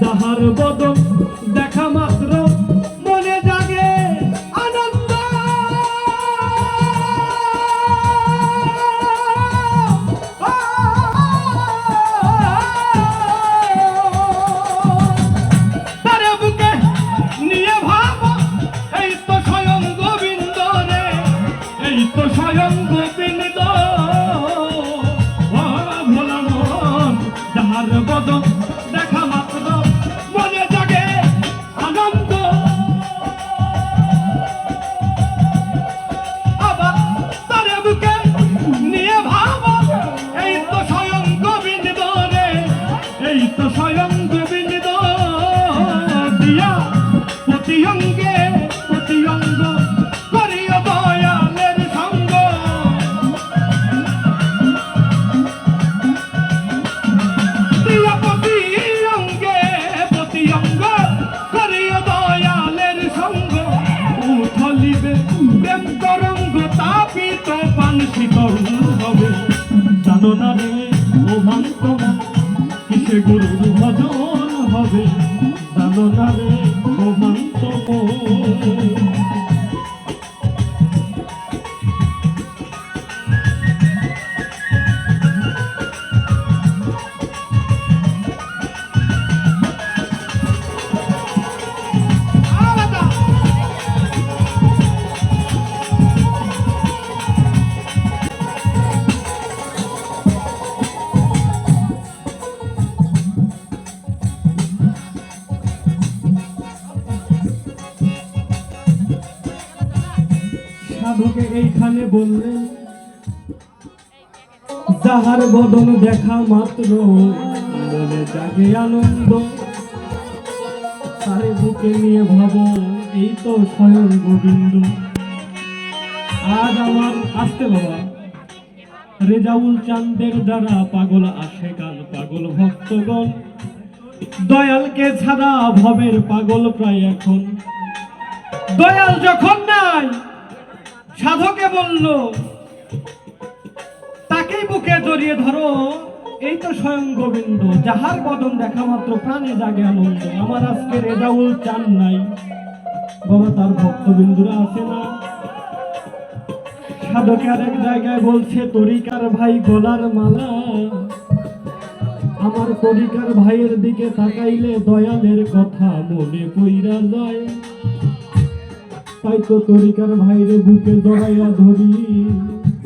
যাহার বদন দেখা মাত্র মনে জাগে আনন্দ, তারে বুকে নিয়ে ভাবো এই তো স্বয়ং গোবিন্দ রে, এই তো স্বয়ং গোবিন্দ। ভোলা মন যাহার বদন দেখা মাত্র মনে জাগে আনন্দ, আবার তারে বুকে নিয়ে ভাবো এই তো স্বয়ং গোবিন্দ রে, এই তো স্বয়ং গোবিন্দ। দিয়া প্রতি অঙ্গে প্রতি অঙ্গ করিও দয়ালের সঙ্গ, দিয়া প্রতি অঙ্গে প্রতি অঙ্গ করিও দয়ালের সঙ্গ। উথলিবে প্রেম তরঙ্গ তাপিত পান শীতল হবে, জানো না রে ও ভান্ত কিসে গুরুর ভজন হবে, জানো না রে ও ভান্ত। সাধকে এইখানে বললেন যাহার বদন দেখা মাত্র মনে জাগে আনন্দ, তারে বুকে নিয়ে ভাবো এই তো স্বয়ং গোবিন্দ। আজ আমার আসতে বাবা রেজাউল চাঁদের দ্বারা পাগল আসে গান, পাগল ভক্তগণ দয়ালকে ছাড়া ভবের পাগল প্রায় এখন। দয়াল যখন নাই সাধকে বলল তাকেই বুকে জড়িয়ে ধরো এই তো স্বয়ং গোবিন্দ, যাহার বদন দেখা মাত্র প্রাণে জাগে আনন্দ। আমার আজকে রেজাউল চান নাই বাবা, তার ভক্তবিন্দুরা আছে না। সাধকে আরেক জায়গায় বলছে তরিকার ভাই গলার মালা, আমার তরিকার ভাইয়ের দিকে তাকাইলে দয়ালের কথা মনে পইরা যায়, তাই তো তরিকার ভাইরে বুকে জড়াইয়া ধরি,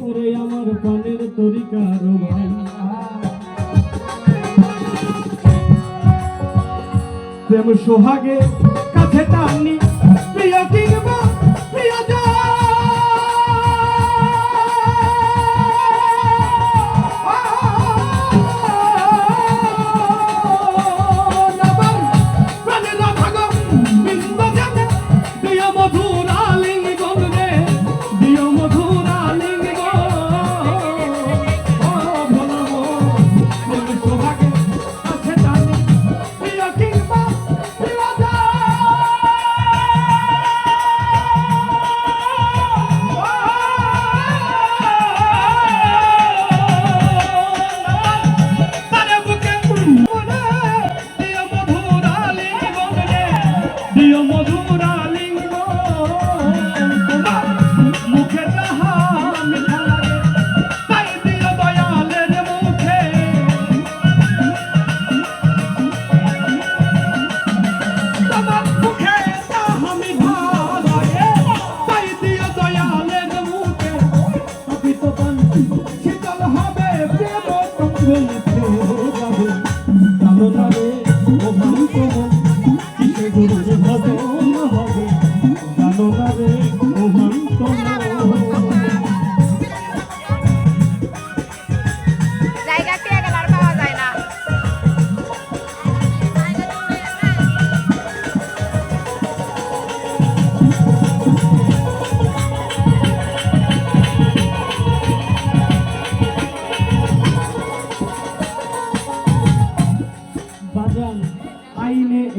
ওরে আমার প্রাণের তরিকার ভাই। প্রেম সোহাগে কাছে টানি প্রিয় কিংবা প্রিয়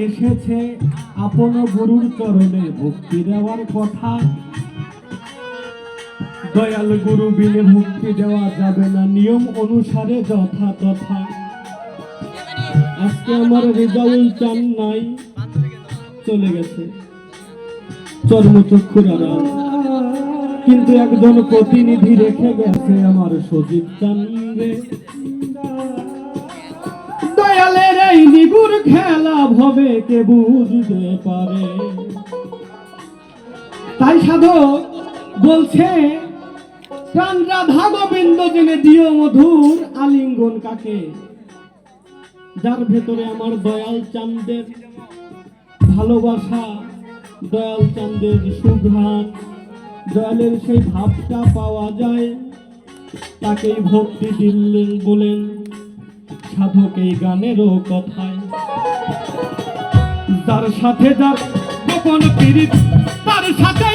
এসেছে আপন গুরুর চরণে ভক্তি দেওয়ার কথা। দয়াল গুরু বিনে মুক্তি দেওয়া যাবে না, নিয়ম অনুসারে যথা তথা। আজকে আমার রেজাউল চান নাই, চলে গেছে চর্মচক্ষুর আড়াল, কিন্তু একজন প্রতিনিধি রেখে গেছে আমার সজীব চান রে। দয়ালের এই নিগুর খেলা ভবে কে বুঝতে পারে। তাই সাধক বলছে, প্রাণ রাধা গোবিন্দ জেনে দিও মধুর আলিঙ্গন কাকে, যার ভেতরে আমার দয়াল চাঁদের ভালোবাসা, দয়াল চাঁদের সুঘ্রাণ, দয়ালের সেই ভাবটা পাওয়া যায়, তাকেই ভক্তি দিলেন বলেন সাধক এই গানেরও কথায়। যার সাথে যার গোপন পীড়িত, তার সাথে